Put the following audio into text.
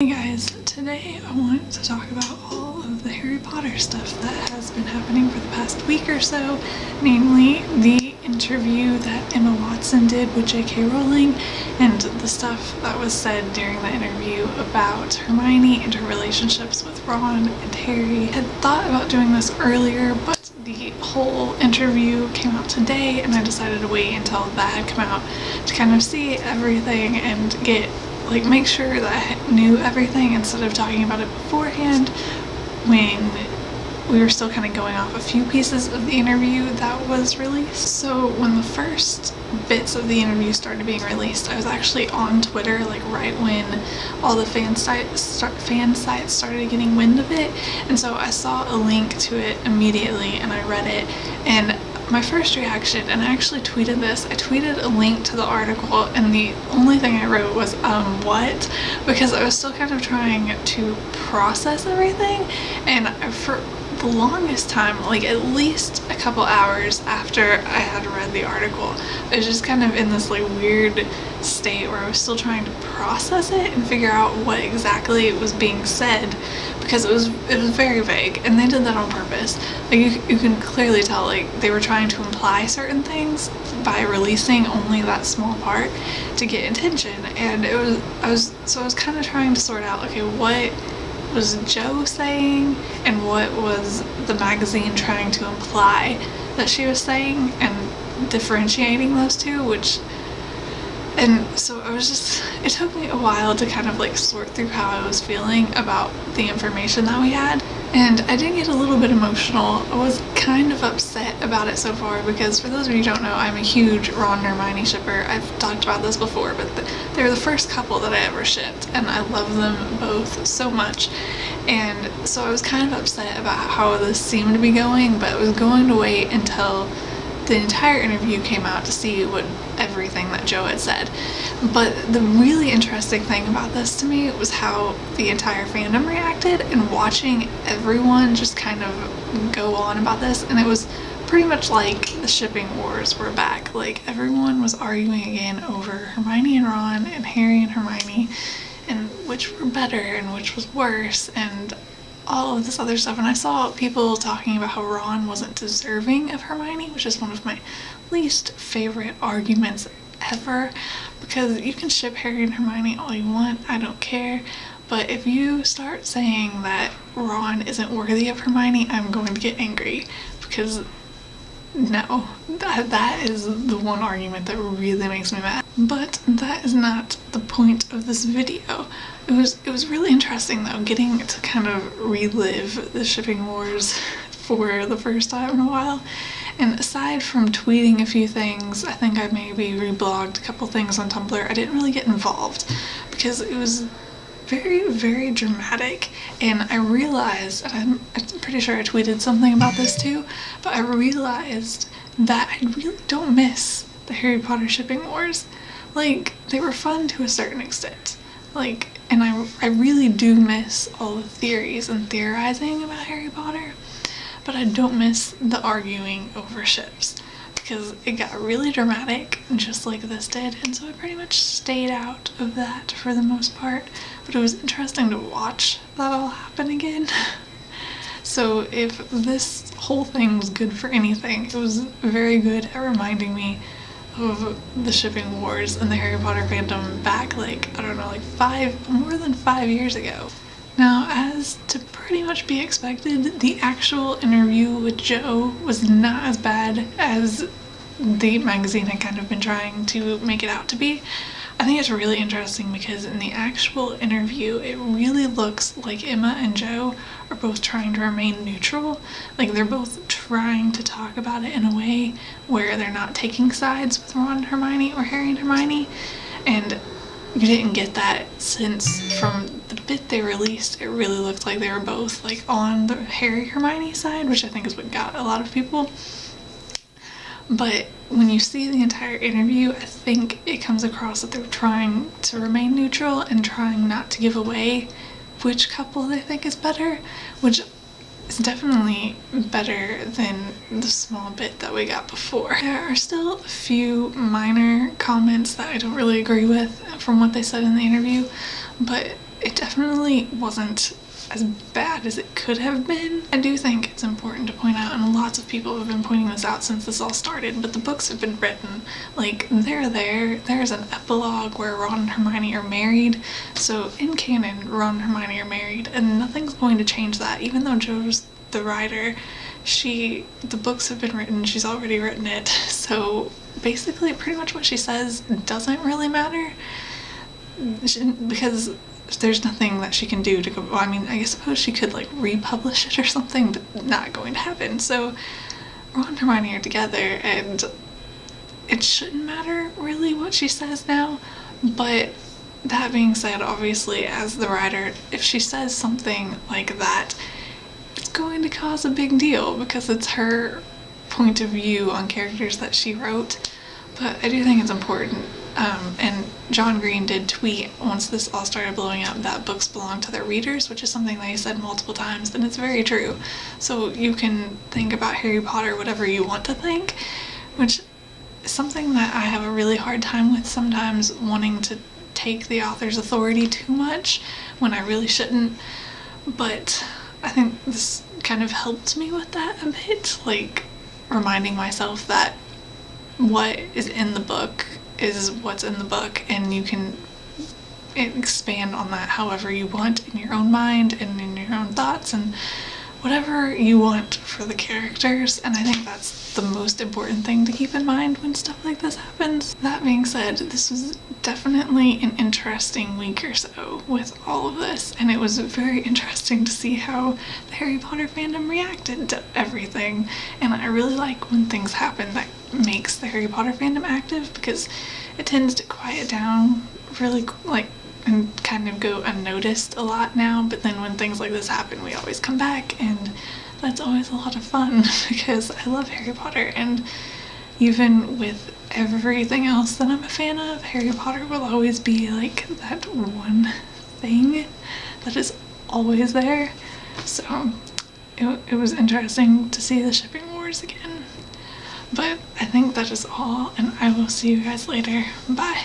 Hey guys, today I want to talk about all of the Harry Potter stuff that has been happening for the past week or so, namely the interview that Emma Watson did with J.K. Rowling and the stuff that was said during the interview about Hermione and her relationships with Ron and Harry. I had thought about doing this earlier, but the whole interview came out today and I decided to wait until that had come out to kind of see everything and make sure that I knew everything instead of talking about it beforehand when we were still kind of going off a few pieces of the interview that was released. So when the first bits of the interview started being released, I was actually on Twitter right when all the fan sites started getting wind of it, and so I saw a link to it immediately and I read it, and my first reaction, and I actually tweeted this, I tweeted a link to the article and the only thing I wrote was, what? Because I was still kind of trying to process everything, and for the longest time, at least a couple hours after I had read the article, I was just kind of in this weird state where I was still trying to process it and figure out what exactly was being said, because it was very vague, and they did that on purpose. You can clearly tell they were trying to imply certain things by releasing only that small part to get attention, and I was kind of trying to sort out, okay, what was Joe saying and what was the magazine trying to imply that she was saying, and differentiating those two, and so it took me a while to kind of sort through how I was feeling about the information that we had, and I did get a little bit emotional. I was kind of upset about it so far because, for those of you who don't know, I'm a huge Ron and Hermione shipper. I've talked about this before, but they're the first couple that I ever shipped, and I love them both so much, and so I was kind of upset about how this seemed to be going, but I was going to wait until the entire interview came out to see everything that Joe had said. But the really interesting thing about this to me was how the entire fandom reacted, and watching everyone just kind of go on about this, and it was pretty much like the shipping wars were back. Everyone was arguing again over Hermione and Ron and Harry and Hermione, and which were better and which was worse, and all of this other stuff. And I saw people talking about how Ron wasn't deserving of Hermione, which is one of my least favorite arguments ever, because you can ship Harry and Hermione all you want, I don't care, but if you start saying that Ron isn't worthy of Hermione, I'm going to get angry, because no, that is the one argument that really makes me mad. But that is not the point of this video. It was really interesting though, getting to kind of relive the shipping wars for the first time in a while. And aside from tweeting a few things, I think I maybe reblogged a couple things on Tumblr, I didn't really get involved because it was very, very dramatic, and I realized, and I'm pretty sure I tweeted something about this too, but I realized that I really don't miss the Harry Potter shipping wars. They were fun to a certain extent, and I really do miss all the theories and theorizing about Harry Potter, but I don't miss the arguing over ships, because it got really dramatic, just like this did, and so I pretty much stayed out of that for the most part, but it was interesting to watch that all happen again. So if this whole thing was good for anything, it was very good at reminding me of the shipping wars and the Harry Potter fandom back, I don't know, more than 5 years ago. Now, as to pretty much be expected, the actual interview with Joe was not as bad as the magazine had kind of been trying to make it out to be. I think it's really interesting because in the actual interview, it really looks like Emma and Joe are both trying to remain neutral. They're both trying to talk about it in a way where they're not taking sides with Ron and Hermione or Harry and Hermione, and you didn't get that since from the bit they released. It really looked like they were both on the Harry Hermione side, which I think is what got a lot of people. But when you see the entire interview, I think it comes across that they're trying to remain neutral and trying not to give away which couple they think is better, which is definitely better than the small bit that we got before. There are still a few minor comments that I don't really agree with from what they said in the interview, but it definitely wasn't as bad as it could have been. I do think it's important to point out, and lots of people have been pointing this out since this all started, but the books have been written. Like, they're there. There's an epilogue where Ron and Hermione are married. So in canon, Ron and Hermione are married, and nothing's going to change that. Even though Jo's the writer, the books have been written, she's already written it. So basically, pretty much what she says doesn't really matter. Because there's nothing that she can do to go, well, I mean, I suppose she could like republish it or something, but not going to happen. So Ron and Hermione are together, and it shouldn't matter really what she says now. But that being said, obviously as the writer, if she says something like that, it's going to cause a big deal because it's her point of view on characters that she wrote. But I do think it's important. And John Green did tweet once this all started blowing up that books belong to their readers, which is something that he said multiple times, and it's very true. So you can think about Harry Potter whatever you want to think, which is something that I have a really hard time with sometimes, wanting to take the author's authority too much when I really shouldn't. But I think this kind of helped me with that a bit, like reminding myself that what is in the book is what's in the book, and you can expand on that however you want in your own mind and in your own thoughts and whatever you want for the characters. And I think that's the most important thing to keep in mind when stuff like this happens. That being said, this was definitely an interesting week or so with all of this, and it was very interesting to see how the Harry Potter fandom reacted to everything. And I really like when things happen that makes the Harry Potter fandom active, because it tends to quiet down really and kind of go unnoticed a lot now. But then when things like this happen, we always come back, and that's always a lot of fun because I love Harry Potter. And even with everything else that I'm a fan of, Harry Potter will always be like that one thing that is always there. So it was interesting to see the shipping wars again. But I think that is all, and I will see you guys later. Bye!